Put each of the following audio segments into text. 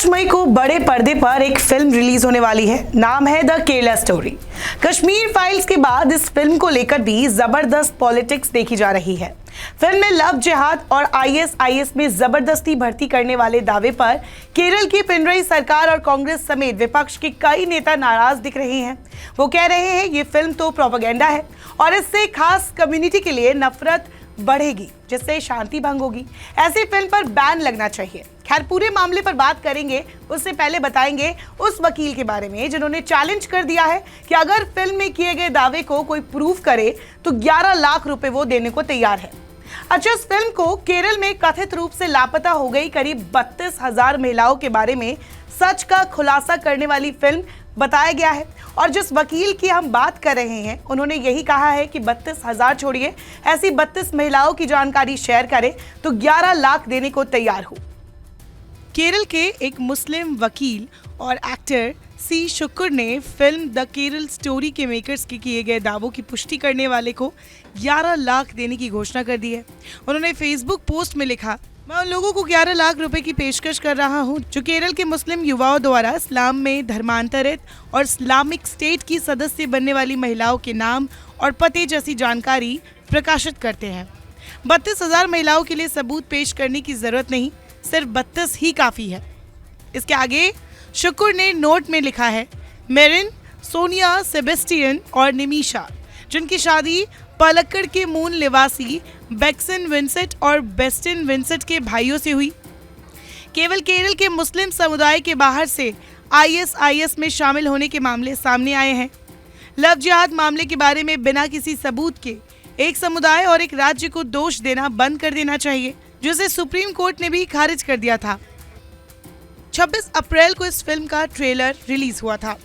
5 मई को बड़े पर्दे पर एक फिल्म रिलीज होने वाली है। नाम है the Kerala story. Kashmir files के बाद इस फिल्म को लेकर भी जबरदस्त पॉलिटिक्स देखी जा रही है। फिल्म में लव जिहाद और आईएसआईएस में जबरदस्ती भर्ती करने वाले दावे पर केरल की पिनरई सरकार और कांग्रेस समेत विपक्ष के कई नेता नाराज दिख रहे हैं। वो कह रहे हैं ये फिल्म तो प्रोपेगेंडा है और इससे खास कम्युनिटी के लिए नफरत बढ़ेगी, जिससे शांति भंग होगी। ऐसी फिल्म पर बैन लगना चाहिए। खैर, पूरे मामले पर बात करेंगे, उससे पहले बताएंगे उस वकील के बारे में जिन्होंने चैलेंज कर दिया है कि अगर फिल्म में किए गए दावे को कोई प्रूफ करे तो 11 लाख रुपए वो देने को तैयार है। अच्छा, इस फिल्म को केरल में कथित रूप से लापता हो गई करीब 32,000 महिलाओं के बारे में सच का खुलासा करने वाली फिल्म बताया गया है। और जिस वकील की हम बात कर रहे हैं, उन्होंने यही कहा है कि 32,000 छोड़िए, ऐसी 32 महिलाओं की जानकारी शेयर करें तो 11 लाख देने को तैयार हो। केरल के एक मुस्लिम वकील और एक्टर सी शुक्र ने फिल्म द केरल स्टोरी के मेकर्स के किए गए दावों की पुष्टि करने वाले को 11 लाख देने की घोषणा कर दी है। उन्होंने फेसबुक पोस्ट में लिखा, मैं उन लोगों को 11 लाख रुपए की पेशकश कर रहा हूं जो केरल के मुस्लिम युवाओं द्वारा इस्लाम में धर्मांतरित और इस्लामिक स्टेट की सदस्य बनने वाली महिलाओं के नाम और पते जैसी जानकारी प्रकाशित करते हैं। 32,000 महिलाओं के लिए सबूत पेश करने की जरूरत नहीं, सिर्फ 32 ही काफी है। इसके आगे शुक्र ने नोट में लिखा है, मेरिन, सोनिया, सेबेस्टियन और निमिशा, जिनकी शादी पलक्कड़ के मूल निवासी बेक्सन विंसेंट और बेस्टिन विंसेंट के भाइयों से हुई। केवल केरल के मुस्लिम समुदाय के बाहर से आईएसआईएस में शामिल होने के मामले सामने आए हैं। लव जिहाद मामले के बारे में बिना किसी सबूत के एक समुदाय और एक राज्य को दोष देना बंद कर देना चाहिए, जिसे सुप्रीम कोर्ट ने भी खारिज कर दिया था। 26 अप्रैल को इस फिल्म का ट्रेलर रिलीज हुआ था।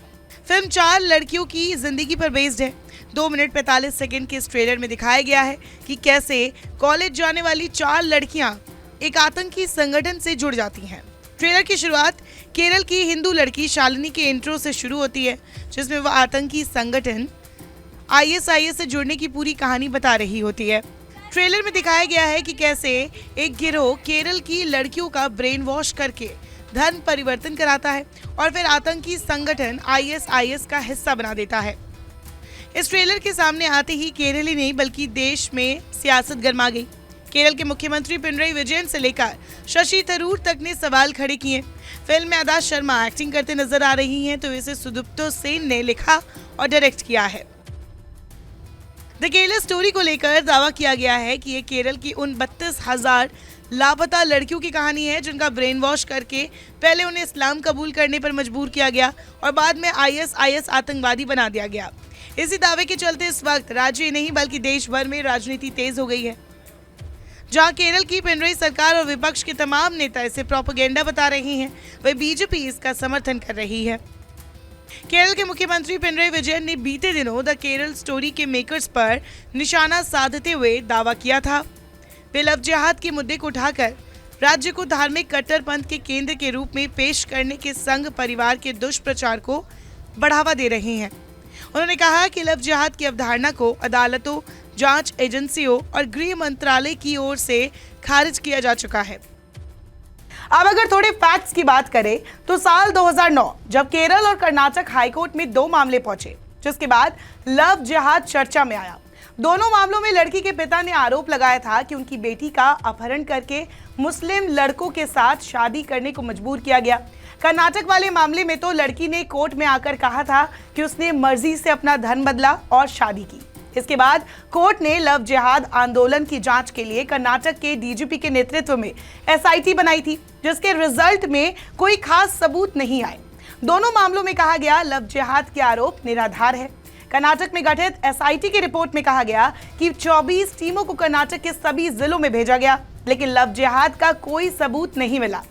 फिल्म 4 लड़कियों की जिंदगी पर बेस्ड है। 2 मिनट 45 सेकंड के इस ट्रेलर में दिखाया गया है कि कैसे कॉलेज जाने वाली 4 लड़कियां एक आतंकी संगठन से जुड़ जाती हैं। ट्रेलर की शुरुआत केरल की हिंदू लड़की शालिनी के इंट्रो से शुरू होती है, जिसमें वह आतंकी संगठन आईएसआईएस से जुड़ने की पूरी कहानी बता रही होती है। ट्रेलर में दिखाया गया है कि कैसे एक गिरोह केरल की लड़कियों का ब्रेन वॉश करके धर्म परिवर्तन कराता है और फिर आतंकी संगठन आईएसआईएस का हिस्सा बना देता है। इस ट्रेलर के सामने आते ही केरल ही नहीं बल्कि देश में सियासत गर्मा गई। केरल के मुख्यमंत्री पिनरई विजयन से लेकर शशि थरूर तक ने सवाल खड़े किए। फिल्म में अदा शर्मा एक्टिंग करते नजर आ रही हैं, तो इसे सुदीप्तो सेन ने लिखा और डायरेक्ट किया है। द केरला स्टोरी को लेकर दावा किया गया है कि ये केरल की उन 32,000 लापता लड़कियों की कहानी है जिनका ब्रेन वॉश करके पहले उन्हें इस्लाम कबूल करने पर मजबूर किया गया और बाद में आईएसआईएस आतंकवादी बना दिया गया। इसी दावे के चलते इस वक्त राज्य ही नहीं बल्कि देश भर में राजनीति तेज हो गई है। जहां केरल की पिनरई सरकार और विपक्ष के तमाम नेता इसे प्रोपेगेंडा बता रहे हैं, वह बीजेपी इसका समर्थन कर रही है। केरल के मुख्यमंत्री पिनरई विजयन ने बीते दिनों द केरल स्टोरी के मेकर्स पर निशाना साधते हुए दावा किया था। वे लव जिहाद के मुद्दे को उठाकर राज्य को धार्मिक कट्टरपंथ के केंद्र के रूप में पेश करने के संघ परिवार के दुष्प्रचार को बढ़ावा दे रहे हैं। उन्होंने कहा कि लव जिहाद की अवधारणा को अदालतों, जांच एजेंसियों और गृह मंत्रालय की ओर से खारिज किया जा चुका है। अब अगर थोड़े फैक्ट्स की बात करें तो साल 2009 जब केरल और कर्नाटक हाईकोर्ट में 2 मामले पहुंचे, जिसके बाद लव जिहाद चर्चा में आया। दोनों मामलों में लड़की के पिता ने आरोप लगाया था कि उनकी बेटी का अपहरण करके मुस्लिम लड़कों के साथ शादी करने को मजबूर किया गया। कर्नाटक वाले मामले में तो लड़की ने कोर्ट में आकर कहा था कि उसने मर्जी से अपना धर्म बदला और शादी की। इसके बाद कोर्ट ने लव जिहाद आंदोलन की जांच के लिए कर्नाटक के डीजीपी के नेतृत्व में एसआईटी बनाई थी, जिसके रिजल्ट में कोई खास सबूत नहीं आए। दोनों मामलों में कहा गया लव जिहाद के आरोप निराधार है। कर्नाटक में गठित एसआईटी की रिपोर्ट में कहा गया कि 24 टीमों को कर्नाटक के सभी जिलों में भेजा गया, लेकिन लव जिहाद का कोई सबूत नहीं मिला।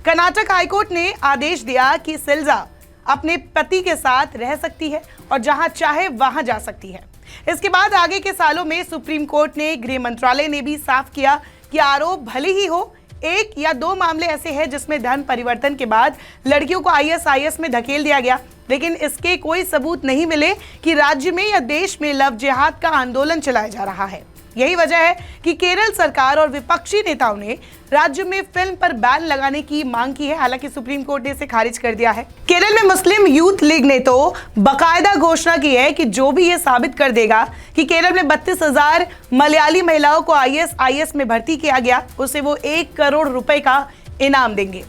कर्नाटक हाईकोर्ट ने आदेश दिया कि सिल्जा अपने पति के साथ रह सकती है और जहां चाहे वहां जा सकती है। इसके बाद आगे के सालों में सुप्रीम कोर्ट ने, गृह मंत्रालय ने भी साफ किया कि आरोप भले ही हो, 1 या 2 मामले ऐसे हैं जिसमें धर्म परिवर्तन के बाद लड़कियों को आईएसआईएस में धकेल दिया गया, लेकिन इसके कोई सबूत नहीं मिले कि राज्य में या देश में लव जिहाद का आंदोलन चलाया जा रहा है। यही वजह है कि केरल सरकार और विपक्षी नेताओं ने राज्य में फिल्म पर बैन लगाने की मांग की है। हालांकि सुप्रीम कोर्ट ने इसे खारिज कर दिया है। केरल में मुस्लिम यूथ लीग ने तो बाकायदा घोषणा की है कि जो भी ये साबित कर देगा कि केरल में 32,000 मलयाली महिलाओं को ISIS में भर्ती किया गया, उसे वो 1 करोड़ रुपए का इनाम देंगे।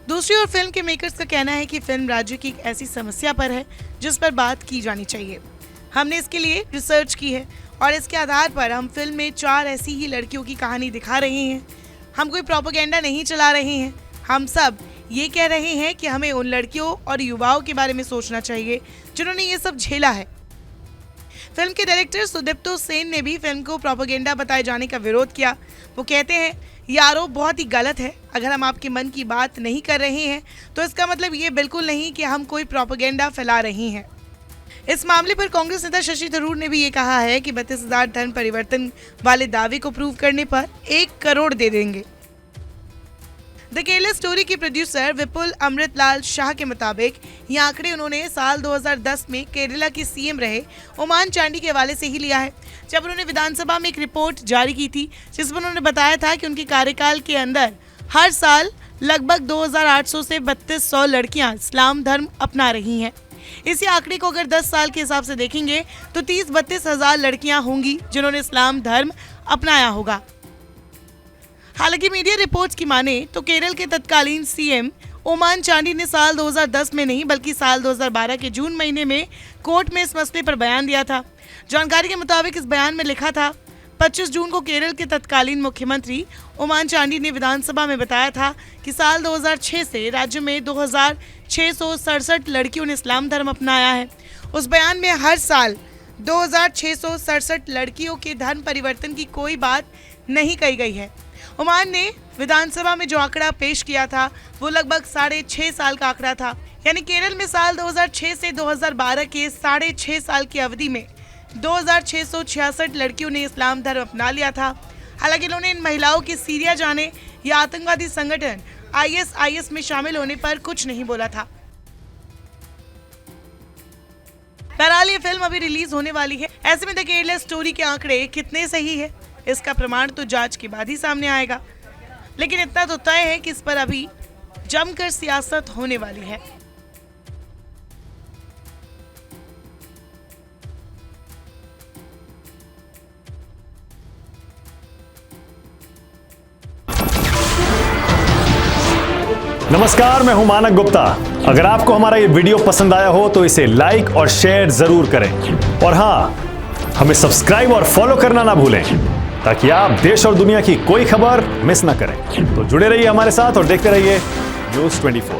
दूसरी ओर फिल्म के मेकर्स का कहना है कि फिल्म राज्य की एक ऐसी समस्या पर है जिस पर बात की जानी चाहिए। हमने इसके लिए रिसर्च की है और इसके आधार पर हम फिल्म में 4 ऐसी ही लड़कियों की कहानी दिखा रहे हैं। हम कोई प्रोपेगेंडा नहीं चला रहे हैं। हम सब ये कह रहे हैं कि हमें उन लड़कियों और युवाओं के बारे में सोचना चाहिए जिन्होंने ये सब झेला है। फिल्म के डायरेक्टर सुदीप्तो सेन ने भी फिल्म को प्रोपेगेंडा बताए जाने का विरोध किया। वो कहते हैं ये आरोप बहुत ही गलत है। अगर हम आपके मन की बात नहीं कर रहे हैं तो इसका मतलब ये बिल्कुल नहीं कि हम कोई प्रोपेगेंडा फैला रहे हैं। इस मामले पर कांग्रेस नेता शशि थरूर ने भी ये कहा है कि 32,000 धर्म परिवर्तन वाले दावे को प्रूव करने पर 1 करोड़ दे देंगे। द केरला स्टोरी के प्रोड्यूसर विपुल अमृतलाल शाह के मुताबिक ये आंकड़े उन्होंने साल 2010 में केरला के CM रहे ओमान चांडी के हवाले से ही लिया है, जब उन्होंने विधानसभा में एक रिपोर्ट जारी की थी जिसमें उन्होंने बताया था कि उनके कार्यकाल के अंदर हर साल लगभग 2,800 से 3,200 लड़कियां इस्लाम धर्म अपना रही हैं। इसी आंकड़े को अगर 10 साल के हिसाब से देखेंगे तो 30-32 हजार लड़कियां होंगी जिन्होंने इस्लाम धर्म अपनाया होगा। हालांकि मीडिया रिपोर्ट्स की माने तो केरल के तत्कालीन CM ओमान चांडी ने साल 2010 में नहीं बल्कि साल 2012 के जून महीने में कोर्ट में इस मसले पर बयान दिया था। जानकारी के मुताबिक इस बयान में लिखा था 25 जून को केरल के तत्कालीन मुख्यमंत्री ओमान चांडी ने विधानसभा में बताया था कि साल 2006 से राज्य में 2,667 लड़कियों ने इस्लाम धर्म अपनाया है। उस बयान में हर साल 2,667 लड़कियों के धर्म परिवर्तन की कोई बात नहीं कही गई है। ओमान ने विधानसभा में जो आंकड़ा पेश किया था वो लगभग 6.5 साल का आंकड़ा था। यानी केरल में साल 2006 से 2012 के 6.5 साल की अवधि में 2,666 लड़कियों ने इस्लाम धर्म अपना लिया था। हालांकि उन्होंने इन महिलाओं के सीरिया जाने या आतंकवादी संगठन ISIS में शामिल होने पर कुछ नहीं बोला था। बहरहाल ये फिल्म अभी रिलीज होने वाली है। ऐसे में द केरला स्टोरी के आंकड़े कितने सही है इसका प्रमाण तो जांच के बाद ही सामने आएगा। लेकिन इतना तो तय है कि इस पर अभी जमकर सियासत होने वाली है। नमस्कार, मैं हूं मानक गुप्ता। अगर आपको हमारा ये वीडियो पसंद आया हो तो इसे लाइक और शेयर जरूर करें और हाँ, हमें सब्सक्राइब और फॉलो करना ना भूलें ताकि आप देश और दुनिया की कोई खबर मिस ना करें। तो जुड़े रहिए हमारे साथ और देखते रहिए News 24।